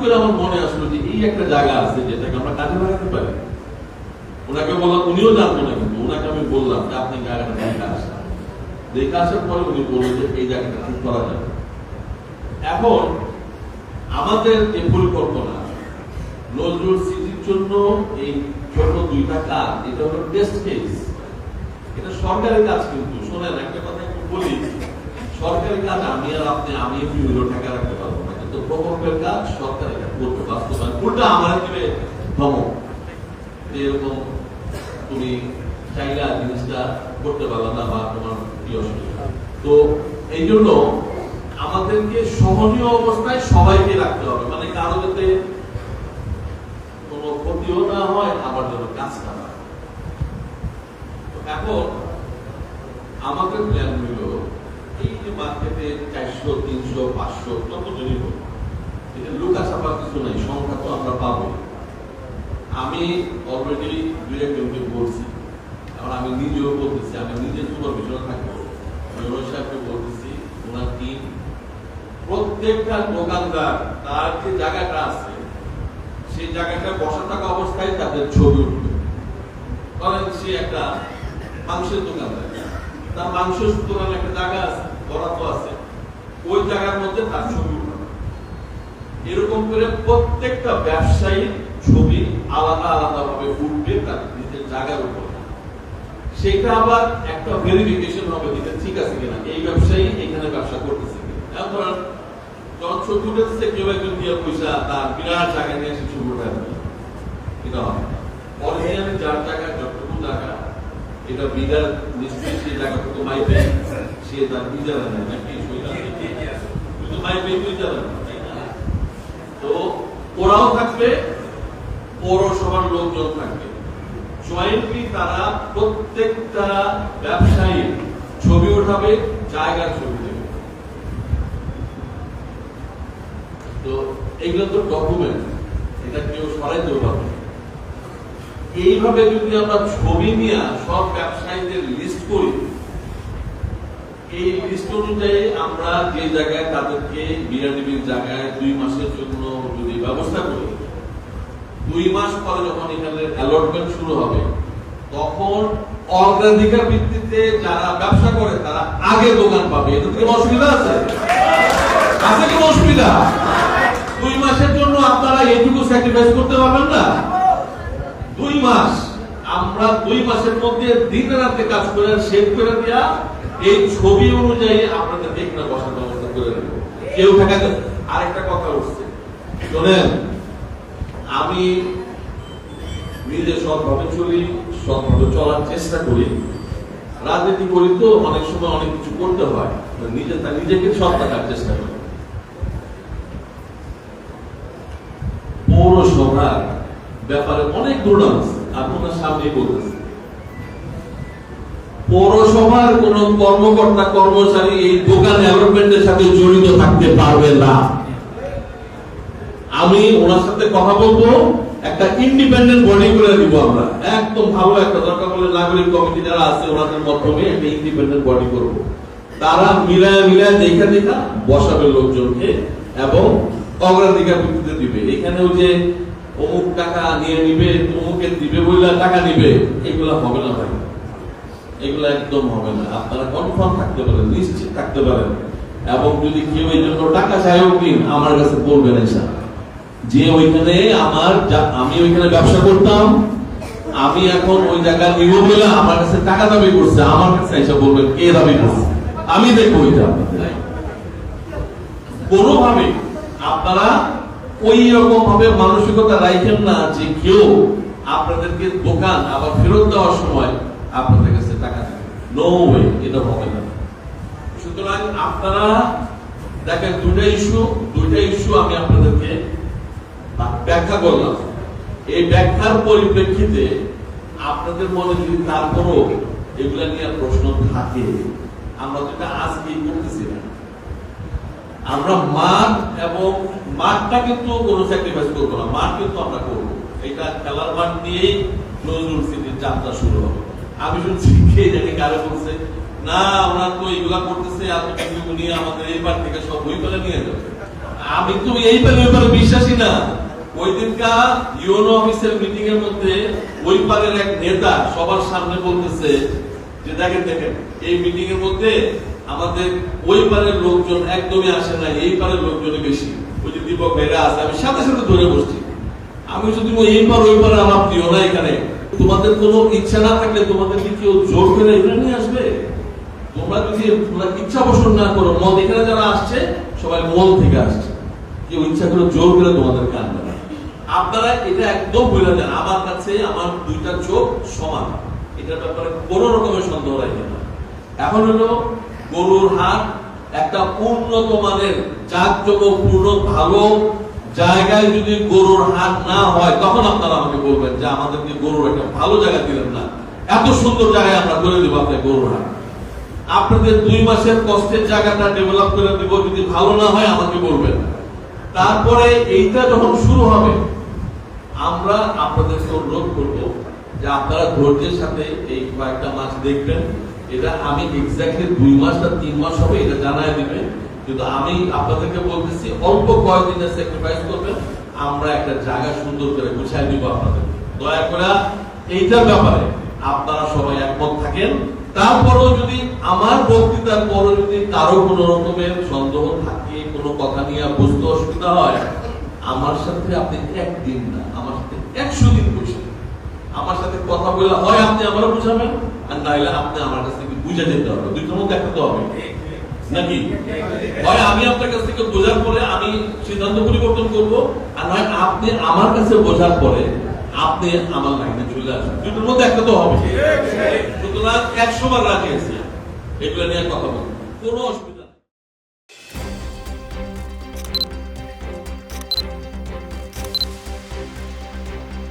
করে আমার মনে আসলো যে এই একটা জায়গা আছে যেটাকে আমরা কাজে লাগাতে পারি। ওনাকে বললাম, উনিও জানতো না, কিন্তু ওনাকে আমি বললাম যে আপনি জায়গাটা দেখে আসেন। দেখে আসার পরে উনি বললেন যে এই জায়গাটা ঠিক করা যাবে। এখন আমাদের যে পরিকল্পনা নজরুল সিটির জন্য এই ছোট 2টা কাজ, এটা হলো টেস্ট কেস। এটা সরকারি কাজ, কিন্তু শোনেন একটা কথা একটু বলি, সরকারি কাজ আমি আর আপনি আমি বিভিন্ন টাকা রাখতে পারবো না, কিন্তু প্রকল্পের কাজ সরকার এটা করতে বাস্তবায়ন উল্টা আমার দিবে ধমক, এরকম তুমি চাইলে জিনিসটা করতে পারলো না বা তোমার কি অসুবিধা। তো এই জন্য আমাদেরকে সহনীয় অবস্থায় সবাইকে রাখতে হবে, মানে কারো যাতে কোনো ক্ষতিও না হয়, আবার যেন কাজটা না। এখন আমাদের প্ল্যান হইল এই যে মার্কেটে 400, 300, 500 যত জনই হোক, এটা লুকা ছাপা কিছু নাই, সংখ্যা তো আমরা পাবো। আমি অলরেডি 2-1জনকে বলছি, এখন আমি নিজেও বলতেছি, আমি নিজে সুপারভিশনে থাকবো, মেয়র সাহেবকে বলতেছি, ওনার টিম প্রত্যেকটা দোকানদার তার যে জায়গাটা আছে সেই জায়গাটা বসা থাকা অবস্থায় তাদের ছবি উঠবে। কারণ সে একটা মাংসের দোকানদার, তার মাংসের দোকানে একটা জায়গা আছে, বরাদ্দ আছে, ওই জায়গার মধ্যে তার ছবি উঠাবে। এরকম করে প্রত্যেকটা ব্যবসায়ীর ছবি আলাদা আলাদা ভাবে উঠবে তার নিজের জায়গার উপর। সেটা আবার একটা ভেরিফিকেশন হবে যেটা ঠিক আছে কিনা, এই ব্যবসায়ী এখানে ব্যবসা করতেছে কিনা। এখন যখন ছবি উঠেছে কেউ একজন দিয়ে পয়সা তার বিরাট জায়গা নিয়ে এসে ছবি উঠে এটা হবে অরিজিনালি যার জায়গা যতটুকু জায়গা, এটা বিঘার নিশ্চয়ই সেই জায়গাটুকু মাইপে সে তার বিজারা নেয় নাকি, কিন্তু মাইপে বিজারা নেয়, তাই না? তো ওরাও থাকবে, পৌরসভার লোকজন থাকবে, জয়েন্টলি তারা প্রত্যেকটা ব্যবসায়ী ছবি উঠাবে, জায়গার ছবি দেবে। তো এগুলো তো ডকুমেন্ট, এটা কেউ সরাইতেও পারবে। এইভাবে যদি আমরা ছবি নিয়ে সব ব্যবসায়ীদের লিস্ট করি, এই লিস্ট অনুযায়ী আমরা যে জায়গায় তাদেরকে বিআরডিবির জায়গায় 2 মাসের জন্য যদি ব্যবস্থা করি, 2 মাস পরে যখন এখানে অ্যালটমেন্ট শুরু হবে, তখন অগ্রাধিকার ভিত্তিতে যারা ব্যবসা করে তারা আগে দোকান পাবে। এতে কি অসুবিধা আছে? আছে কি অসুবিধা? 2 মাসের জন্য আপনারা এইটুকু স্যাক্রিফাইস করতে পারবেন না? 2 মাস আমরা 2 মাসের মধ্যে দিন রাতে কাজ করে শেষ করে দেয়া, এই ছবি অনুযায়ী আপনাদের দেখনা বসার ব্যবস্থা করে দেব। কেউ ঠেকাতে। আরেকটা কথা উঠছে, শোনেন, আমি নিজে সৎভাবে চলি, সৎভাবে চলার চেষ্টা করি, রাজনীতি করি তো অনেক সময় অনেক কিছু করতে হয়, নিজেকে সৎ রাখার চেষ্টা করি। পৌরসভার ব্যাপারে অনেক দুর্নাম আছে, আপনার সামনেই বলতেছে। পৌরসভার কোন কর্মকর্তা কর্মচারী এই দোকান ডেভেলপমেন্টের সাথে জড়িত থাকতে পারবে না। আমি ওনার সাথে কথা বলবো, একটা ইন্ডিপেন্ডেন্ট বডি করে দিব আমরা, একদম ভালো একটা, দরকার হলে নাগরিক কমিটি যারা আছে ওনাদের মাধ্যমে একটা ইন্ডিপেন্ডেন্ট বডি করব। তারা মিলায় দেখা বসাবে লোকজনকে এবং অগ্রাধিকার ভিত্তিতে দিবে। এখানে ওই যে অমুক টাকা নিয়ে নিবে, অমুকের দিবে বলে টাকা নিবে, এগুলা হবে না ভাই, এগুলা একদম হবে না। আপনারা কনফার্ম থাকতে পারেন, নিশ্চিত থাকতে পারেন। এবং যদি কেউ এই জন্য টাকা চাইও দিন, আমার কাছে বলবেন এসা যে ওইখানে আমি ওইখানে ব্যবসা করতাম, আমি এখন ওই জায়গা নিব বলে আমার কাছে টাকা দাবি করছে, আমার কাছে এসে বলবেন কে দাবি করছে, আমি দেখবো ওইটা। কোনোভাবে আপনারা ওই রকম ভাবে মানসিকতা রাখেন না যে কেউ আপনাদেরকে দোকান আবার ফেরত দেওয়ার সময় আপনাদের কাছে টাকা দেবে। নো ওয়ে, এটা হবে না। সুতরাং আপনারা দেখেন, দুইটা ইস্যু আমি আপনাদেরকে ব্যাখ্যা করলাম। এই ব্যাখ্যার পরিপ্রেক্ষিতে আপনাদের মনে যদি তারপরও এগুলা নিয়ে প্রশ্ন থাকে, আমরা যেটা আজকে করতেছি না, আমরা মাঠ এবং মাঠটা কিন্তু কোনো স্যাক্রিফাইস করবো না, মাঠ কিন্তু আমরা করবো। এটা খেলার মাঠ নিয়েই নজরুল সিটির যাত্রা শুরু হবে। আমি শুনছি কে জানি কারো বলছে না ওরা তো এইগুলা করতেছে, এত কিছু নিয়ে আমাদের এই পার থেকে সব বই করে নিয়ে যাবে। আমি তো এই ব্যাপারে বিশ্বাসী না। ওই দিনকা ইউনো অফিসের মিটিং এর মধ্যে ওই পারের এক নেতা সবার সামনে বলতেছে যে দেখেন দেখেন এই মিটিং এর মধ্যে আমাদের ওই পারের লোকজন একদমই আসে না, এই পারের লোকজনই বেশি। ওই যে দীপক ভাইরা আছে, আমি সাথে সাথে ধরে বসছি। আমি যদি এই পার ওই পারে আমার প্রিয় না, এখানে তোমাদের কোনো ইচ্ছা না থাকলে তোমাদের কি কেউ জোর করে এখানে নিয়ে আসবে? তোমরা যদি ইচ্ছা পোষণ না করো, মন এখানে যারা আসছে সবাই মন থেকে আসছে, কেউ ইচ্ছা করে জোর করে তোমাদেরকে আনবে না। আপনারা এটা একদম বলে দেন, আমার কাছে আমার দুইটা চোখ সমান, এটার ব্যাপারে কোন রকমের সন্দেহ রাখবেন না। এখন হলো গরুর হাট একটা উন্নত মানের জাঁকজমকপূর্ণ ভালো জায়গায় যদি গরুর হাট না হয়, তখন আপনারা আমাকে বলবেন যে আমাদেরকে গরুর একটা ভালো জায়গা দিলেন না, এত সুন্দর জায়গায় আমরা করে দিব আপনাকে গরুর হাট। আপনাদের 2 মাসের কষ্টের জায়গাটা ডেভেলপ করে দিব, যদি ভালো না হয় আমাকে বলবেন। তারপরে এইটা যখন শুরু হবে, আমরা আপনাদেরকে অনুরোধ করবো যে আপনারা ধৈর্যের সাথে এই কয়েকটা মাস দেখবেন। এটা আমি এক্স্যাক্টলি 2 মাস বা 3 মাস হবে এটা জানাই দিবেন, কিন্তু আমি আপনাদেরকে বলতেছি অল্প কয়েকদিনের স্যাক্রিফাইস করবেন, আমরা একটা জায়গা সুন্দর করে গুছিয়ে দিব আপনাদের। দয়া করে এইটার ব্যাপারে আপনারা সবাই একমত থাকেন। তারপরেও যদি আমার বক্তৃতার পরে যদি কারো কোনো রকমের সন্দেহ থাকে, কোনো কথা নিয়ে বুঝতে অসুবিধা হয়, আমার সাথে আপনি একদিন না, আমার সাথে 100 দিন বসে আমার সাথে কথা বলে হয় আপনি আমারও বুঝাবেন, আর নাইলে আপনি আমার কাছ থেকে বুঝে যেতে হবে। দুইটার মধ্যে একটা তো হবে নাকি? হয় আমি আপনার কাছ থেকে বোঝার পরে আমি সিদ্ধান্ত পরিবর্তন করব, আর নয় আপনি আমার কাছে বোঝার পরে আপনি আমার লাইনে চলে আসবেন। দুটোর মধ্যে একটা তো হবে। সুতরাং 100 বার রাজি আছি এগুলো নিয়ে কথা বলবো, কোনো অসুবিধা